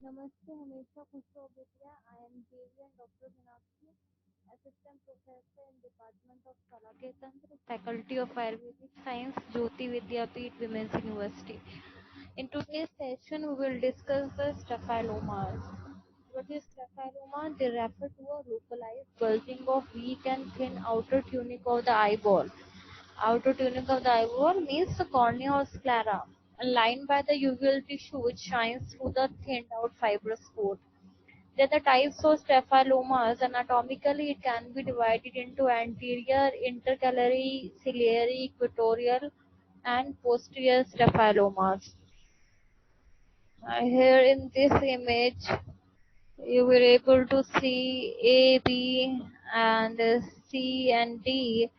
नमस्ते, हमेशा खुश रहो बेटिया। आई एम जेवियन doctor Meenakshi, assistant professor in Department of Salake Tantra, Faculty of Ayurvedic Science, Jyoti Vidyapeeth Women's University. In today's session, we will discuss the staphylomas. What is staphyloma? They refer to a localized bulging of weak and thin outer tunic of the eyeball. Outer tunic of the eyeball means the cornea or sclera, lined by the uveal tissue which shines through the thinned out fibrous coat. There are the types of staphylomas. Anatomically, it can be divided into anterior, intercalary, ciliary, equatorial, and posterior staphylomas. Here in this image, you will able to see A, B, and C and D.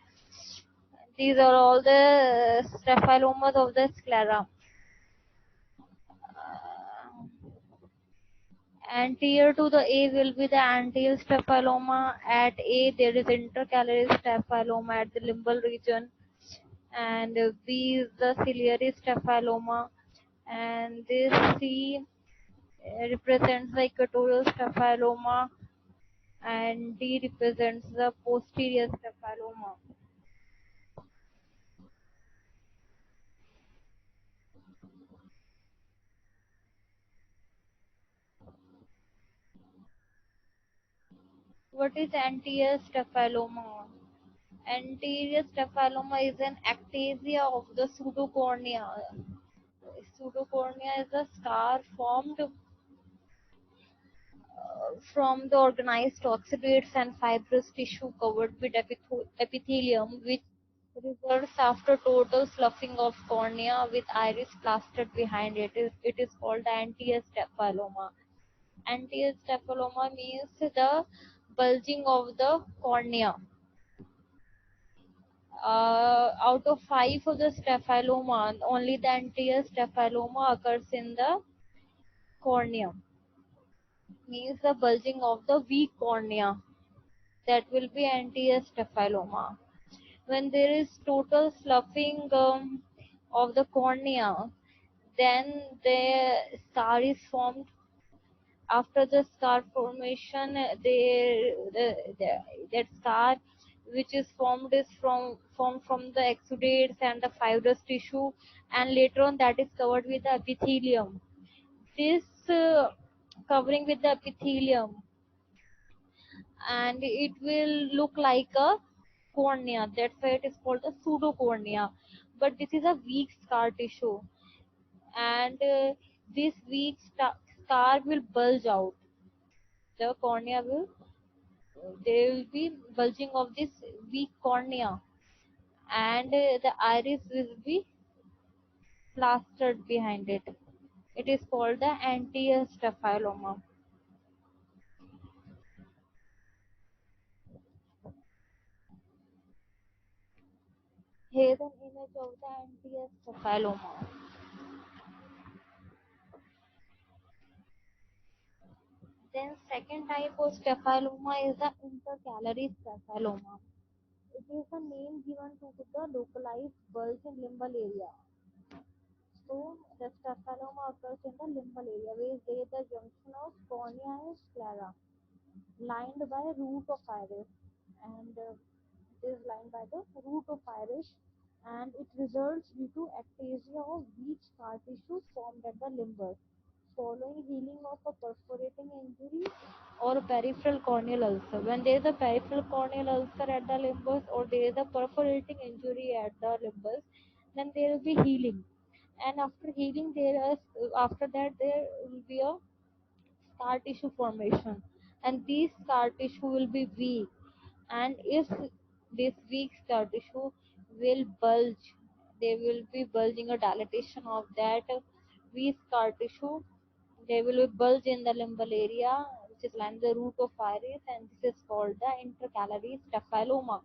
These are all the staphylomas of the sclera. Anterior to the A will be the anterior staphyloma. At A, there is intercalary staphyloma at the limbal region, and B is the ciliary staphyloma, and this C represents the equatorial staphyloma, and D represents the posterior staphyloma. What is anterior staphyloma? Anterior staphyloma is an ectasia of the pseudocornea. Pseudocornea is a scar formed from the organized oxidates and fibrous tissue covered with epithelium, which reverts after total sloughing of cornea with iris plastered behind it. It is called anterior staphyloma. Anterior staphyloma means the bulging of the cornea. Out of five of the staphyloma, only the anterior staphyloma occurs in the cornea, means the bulging of the weak cornea. That will be anterior staphyloma. When there is total sloughing of the cornea, then the scar is formed. After the scar formation, that scar which is formed is formed from the exudates and the fibrous tissue, and later on that is covered with the epithelium. This covering with the epithelium, and it will look like a cornea. That's why it is called a pseudocornea. But this is a weak scar tissue, and this weak scar will bulge out. The cornea will, there will be bulging of this weak cornea, and the iris will be plastered behind it. It is called the anterior staphyloma. Here is an image of the anterior staphyloma. Then second type of staphyloma is the intercalary staphyloma. It is the name given to the localized bulge in limbal area. So the staphyloma occurs in the limbal area where there is the junction of cornea and sclera, lined by root of iris, and it is lined by the root of iris, and it results due to ectasia of weak scar tissue formed at the limbus following healing of a perforating injury or peripheral corneal ulcer. When there is a peripheral corneal ulcer at the limbus or there is a perforating injury at the limbus, then there will be healing. And after healing, after that there will be a scar tissue formation, and these scar tissue will be weak. And if this weak scar tissue will bulge, there will be bulging or dilatation of that weak scar tissue. They will be bulge in the limbal area, which is like the root of iris, and this is called the intercalary staphyloma.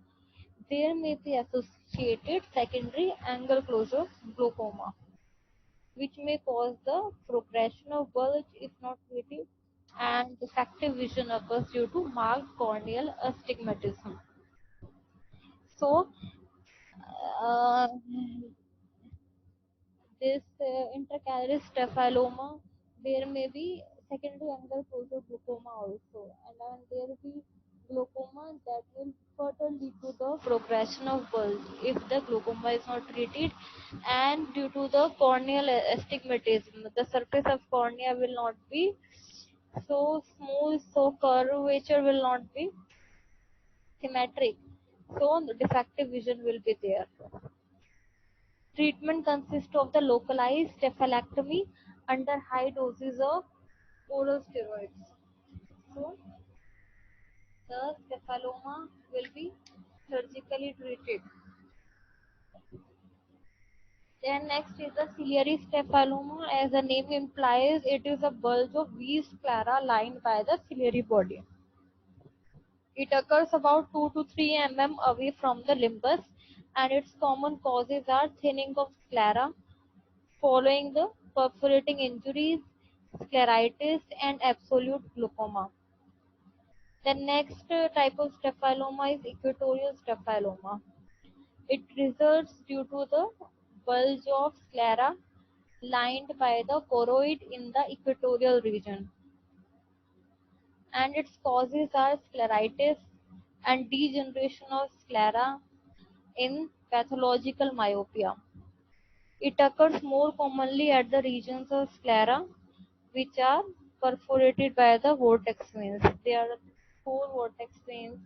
There may be associated secondary angle closure glaucoma, which may cause the progression of bulge if not treated, and defective vision occurs due to marked corneal astigmatism. So, uh, this intercalary staphyloma, there may be secondary angle closure glaucoma also, and then there will be glaucoma that will further lead to the progression of bulge if the glaucoma is not treated, and due to the corneal astigmatism, the surface of cornea will not be so smooth, so curvature will not be symmetric, so defective vision will be there. Treatment consists of the localized cephalectomy under high doses of oral steroids. So the cephaloma will be surgically treated. Then next is the ciliary cephaloma. As the name implies, it is a bulge of vis clara lined by the ciliary body. It occurs about 2 to 3 mm away from the limbus, and its common causes are thinning of sclera following the perforating injuries, scleritis, and absolute glaucoma. The next type of staphyloma is equatorial staphyloma. It results due to the bulge of sclera lined by the choroid in the equatorial region, and its causes are scleritis and degeneration of sclera in pathological myopia. It occurs more commonly at the regions of sclera which are perforated by the vortex veins. There are four vortex veins,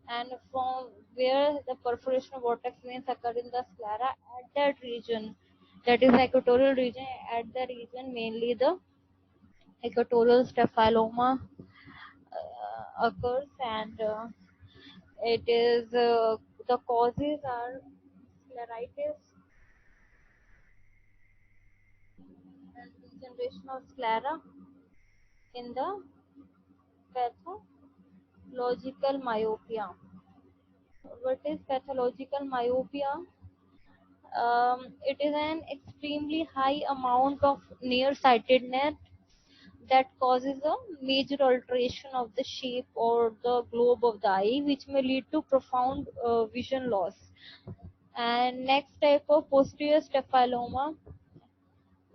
and from where the perforation of vortex veins occur in the sclera at that region, that is the equatorial region, at the region mainly the equatorial staphyloma occurs, and it is the causes are scleritis and degeneration of sclera in the pathological myopia. What is pathological myopia? It is an extremely high amount of nearsightedness that causes a major alteration of the shape or the globe of the eye, which may lead to profound vision loss. And next type of posterior staphyloma,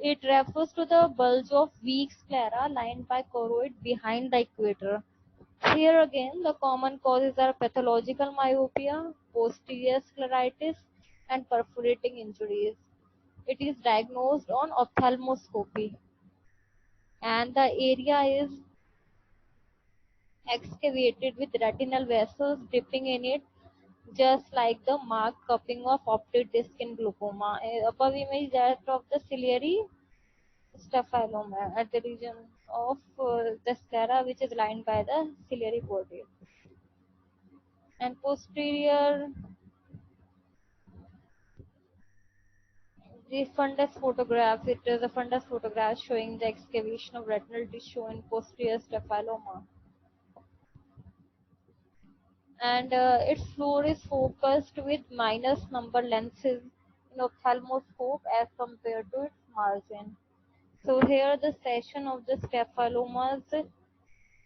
it refers to the bulge of weak sclera lined by choroid behind the equator. Here again, the common causes are pathological myopia, posterior scleritis, and perforating injuries. It is diagnosed on ophthalmoscopy, and the area is excavated with retinal vessels dipping in it, just like the marked cupping of optic disc in glaucoma. Above image that of the ciliary staphyloma at the region of the sclera, which is lined by the ciliary body. And posterior, the fundus photograph, it is a fundus photograph showing the excavation of retinal tissue in posterior staphyloma. And its floor is focused with minus number lenses in ophthalmoscope as compared to its margin. So here the session of the staphylomas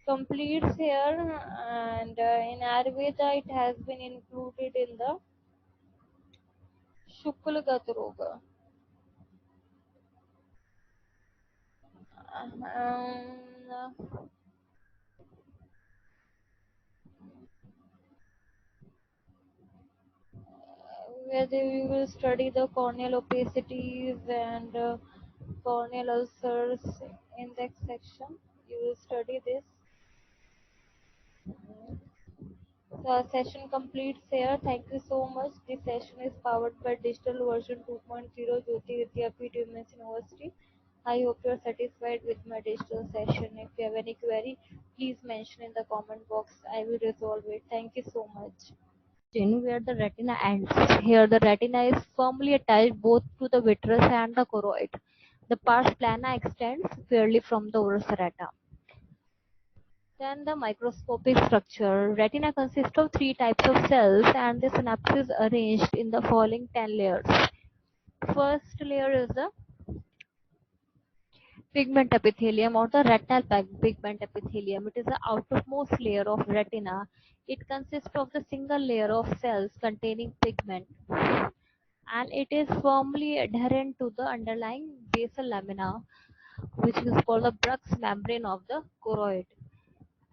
completes here, and in Ayurveda it has been included in the Shuklagat Roga. Um, where we will study the corneal opacities and corneal ulcers in the section. You will study this. So our session completes here. Thank you so much. This session is powered by digital version 2.0 Jyoti Vidyapeeth Women's University. I hope you are satisfied with my digital session. If you have any query, please mention in the comment box. I will resolve it. Thank you so much. Where the retina ends. Here the retina is firmly attached both to the vitreous and the choroid. The pars plana extends fairly from the orbis serrata. Then the microscopic structure. Retina consists of three types of cells, and the synapse is arranged in the following 10 layers. First layer is the pigment epithelium or the retinal pigment epithelium. It is the outermost layer of retina. It consists of the single layer of cells containing pigment, and it is firmly adherent to the underlying basal lamina. which is called the Bruch's membrane of the choroid.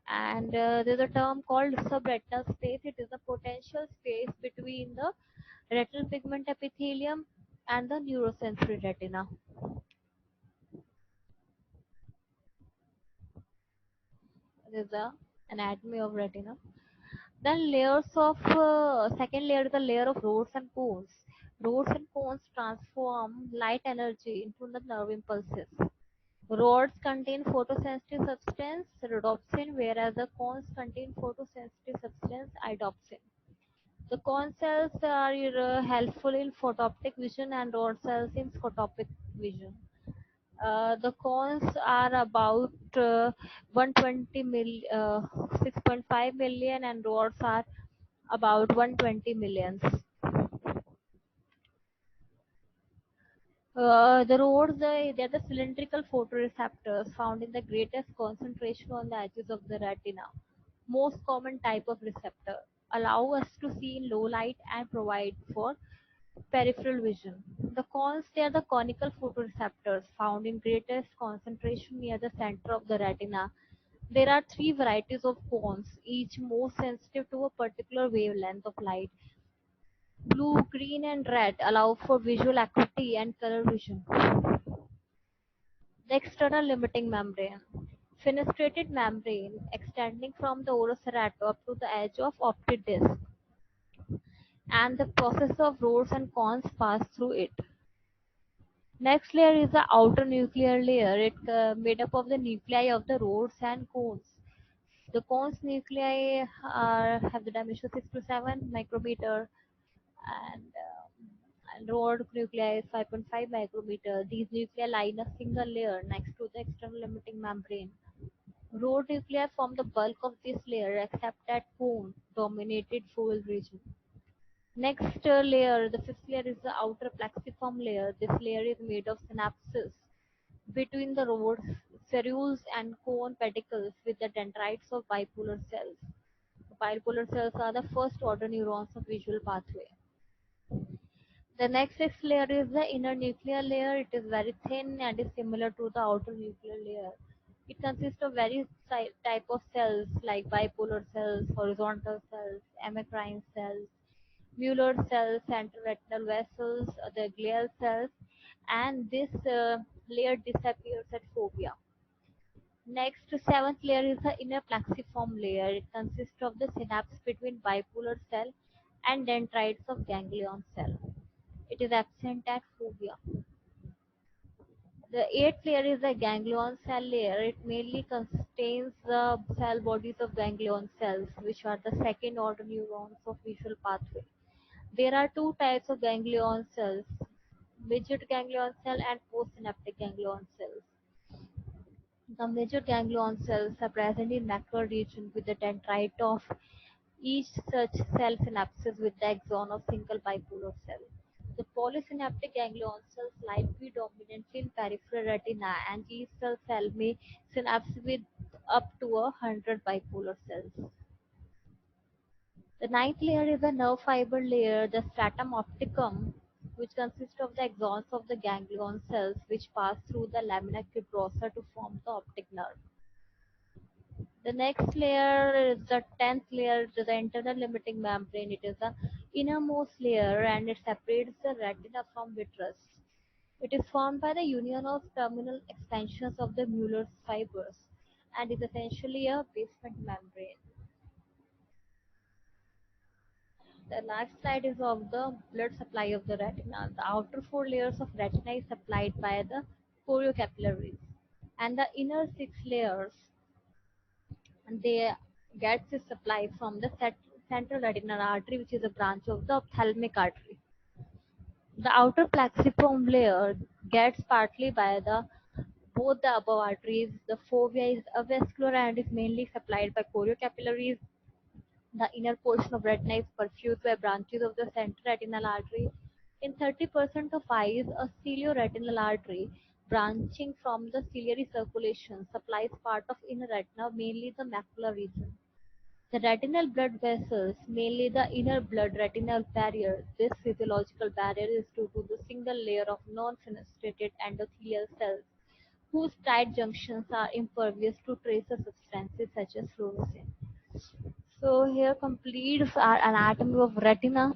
And there's a term called subretinal space. It is the potential space between the retinal pigment epithelium and the neurosensory retina. There's the anatomy of retina. Then layers of second layer is the layer of rods and cones. Rods and cones transform light energy into the nerve impulses. Rods contain photosensitive substance rhodopsin, whereas the cones contain photosensitive substance iodopsin. The cone cells are helpful in photooptic vision and rod cells in scotopic vision. The cones are about 120 6.5 million, and rods are about 120 millions. The rods, they're the cylindrical photoreceptors found in the greatest concentration on the edges of the retina. Most common type of receptor allow us to see in low light and provide for peripheral vision. The cones, they are the conical photoreceptors found in greatest concentration near the center of the retina. There are three varieties of cones, each more sensitive to a particular wavelength of light. Blue, green, and red allow for visual acuity and color vision. The external limiting membrane. Fenestrated membrane extending from the oris areata up to the edge of optic disc, and the process of rods and cones pass through it. Next layer is the outer nuclear layer. It made up of the nuclei of the rods and cones. The cones nuclei have the dimension 6 to 7 micrometer, and rod nuclei is 5.5 micrometer. These nuclei lie in a single layer next to the external limiting membrane. Rod nuclei form the bulk of this layer except that cone dominated foveal region. Next layer, the fifth layer, is the outer plexiform layer. This layer is made of synapses between the rods, spherules, and cone pedicles with the dendrites of bipolar cells. Bipolar cells are the first order neurons of visual pathway. The next sixth layer is the inner nuclear layer. It is very thin and is similar to the outer nuclear layer. It consists of various type of cells like bipolar cells, horizontal cells, amacrine cells, Mueller cells, central retinal vessels, the glial cells, and this layer disappears at fovea. Next, seventh layer is the inner plexiform layer. It consists of the synapse between bipolar cell and dendrites of ganglion cell. It is absent at fovea. The eighth layer is the ganglion cell layer. It mainly contains the cell bodies of ganglion cells, which are the second order neurons of visual pathway. There are two types of ganglion cells, midget ganglion cell and postsynaptic ganglion cells. The midget ganglion cells are present in macular region with the dendrite of each such cell synapses with the axon of single bipolar cell. The polysynaptic ganglion cells lie predominantly in peripheral retina, and each cell may synapse with up to 100 bipolar cells. The ninth layer is the nerve fiber layer, the stratum opticum, which consists of the axons of the ganglion cells which pass through the lamina fibrosa to form the optic nerve. The next layer is the tenth layer, the internal limiting membrane. It is the innermost layer and it separates the retina from vitreous. It is formed by the union of terminal extensions of the Mueller's fibers and is essentially a basement membrane. The last slide is of the blood supply of the retina. The outer four layers of retina is supplied by the choriocapillaries, and the inner six layers, and they get its supply from the central retinal artery, which is a branch of the ophthalmic artery. The outer plexiform layer gets partly by the both the above arteries. The fovea is avascular and is mainly supplied by choriocapillaries. The inner portion of retina is perfused by branches of the central retinal artery. In 30% of eyes, a cilioretinal artery branching from the ciliary circulation supplies part of inner retina, mainly the macular region. The retinal blood vessels, mainly the inner blood retinal barrier. This physiological barrier is due to the single layer of non-fenestrated endothelial cells whose tight junctions are impervious to tracer substances such as fluorescein. So here completes our anatomy of retina.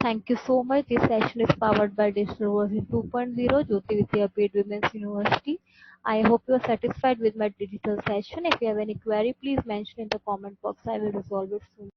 Thank you so much. This session is powered by Digital Version 2.0, Jyoti Vidya Paid Women's University. I hope you are satisfied with my digital session. If you have any query, please mention in the comment box. I will resolve it soon.